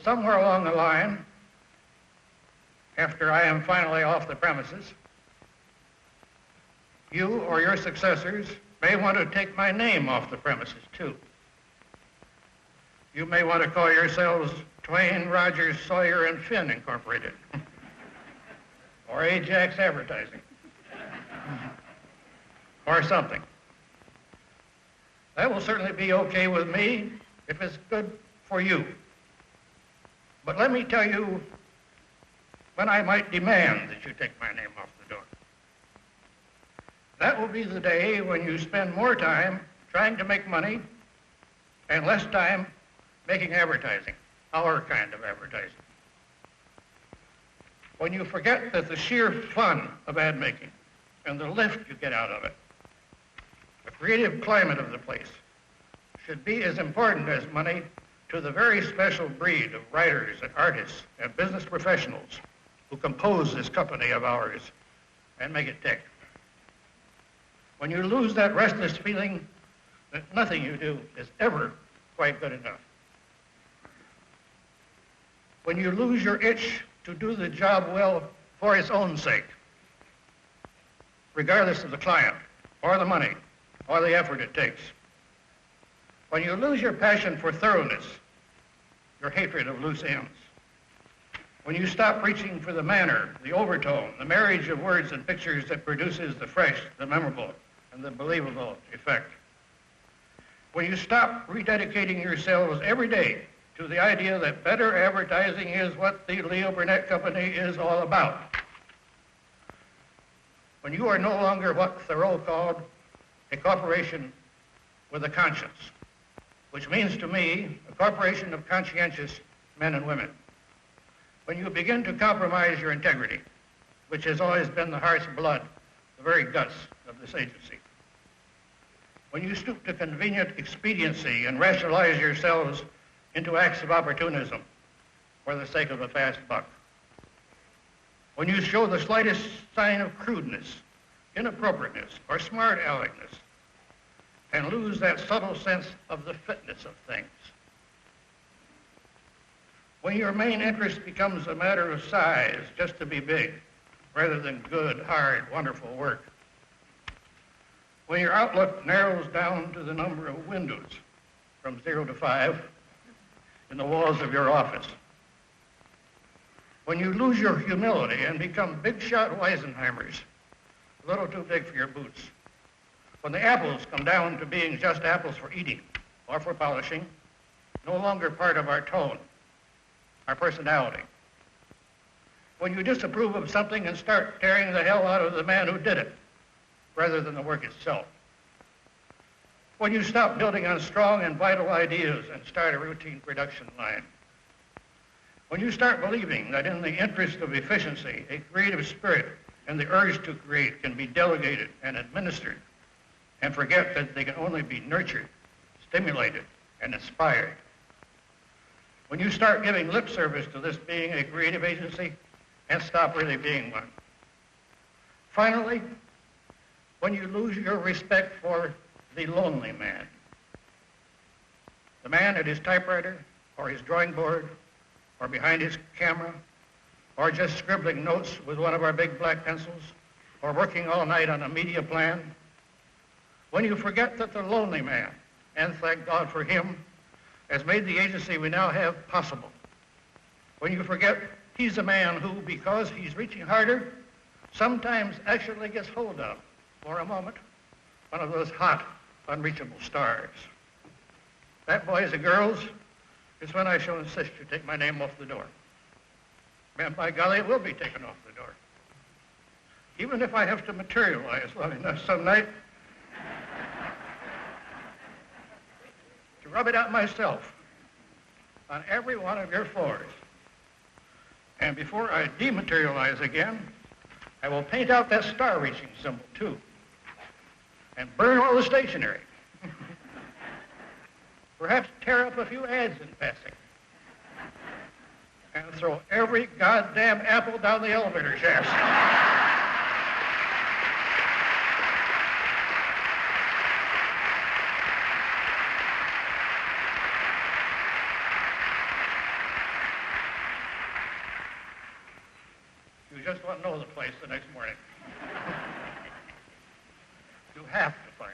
Somewhere along the line, after I am finally off the premises, you or your successors may want to take my name off the premises, too. You may want to call yourselves Twain, Rogers, Sawyer, and Finn Incorporated, or Ajax Advertising, or something. That will certainly be okay with me if it's good for you. But let me tell you when I might demand that you take my name off the door. That will be the day when you spend more time trying to make money and less time making advertising, our kind of advertising. When you forget that the sheer fun of ad making and the lift you get out of it, the creative climate of the place, should be as important as money to the very special breed of writers and artists and business professionals who compose this company of ours and make it tick. When you lose that restless feeling that nothing you do is ever quite good enough. When you lose your itch to do the job well for its own sake, regardless of the client or the money or the effort it takes. When you lose your passion for thoroughness, your hatred of loose ends. When you stop reaching for the manner, the overtone, the marriage of words and pictures that produces the fresh, the memorable, and the believable effect. When you stop rededicating yourselves every day to the idea that better advertising is what the Leo Burnett Company is all about. When you are no longer what Thoreau called a corporation with a conscience, which means to me a corporation of conscientious men and women. When you begin to compromise your integrity, which has always been the heart's blood, the very guts of this agency. When you stoop to convenient expediency and rationalize yourselves into acts of opportunism for the sake of a fast buck. When you show the slightest sign of crudeness, inappropriateness, or smart aleckness, and lose that subtle sense of the fitness of things. When your main interest becomes a matter of size, just to be big, rather than good, hard, wonderful work. When your outlook narrows down to the number of windows from 0 to 5 in the walls of your office. When you lose your humility and become big-shot Weisenheimers, a little too big for your boots. When the apples come down to being just apples for eating or for polishing, no longer part of our tone, our personality. When you disapprove of something and start tearing the hell out of the man who did it, rather than the work itself. When you stop building on strong and vital ideas and start a routine production line. When you start believing that in the interest of efficiency, a creative spirit and the urge to create can be delegated and administered, and forget that they can only be nurtured, stimulated, and inspired. When you start giving lip service to this being a creative agency and stop really being one. Finally, when you lose your respect for the lonely man, the man at his typewriter or his drawing board or behind his camera or just scribbling notes with one of our big black pencils or working all night on a media plan, when you forget that the lonely man, and thank God for him, has made the agency we now have possible. When you forget he's a man who, because he's reaching harder, sometimes actually gets hold of, for a moment, one of those hot, unreachable stars. That, boys and girls, is when I shall insist you take my name off the door. And by golly, it will be taken off the door. Even if I have to materialize long enough some night to rub it out myself on every one of your floors. And before I dematerialize again, I will paint out that star-reaching symbol, too, and burn all the stationery. Perhaps tear up a few ads in passing, and throw every goddamn apple down the elevator shaft. just won't know the place the next morning. You have to find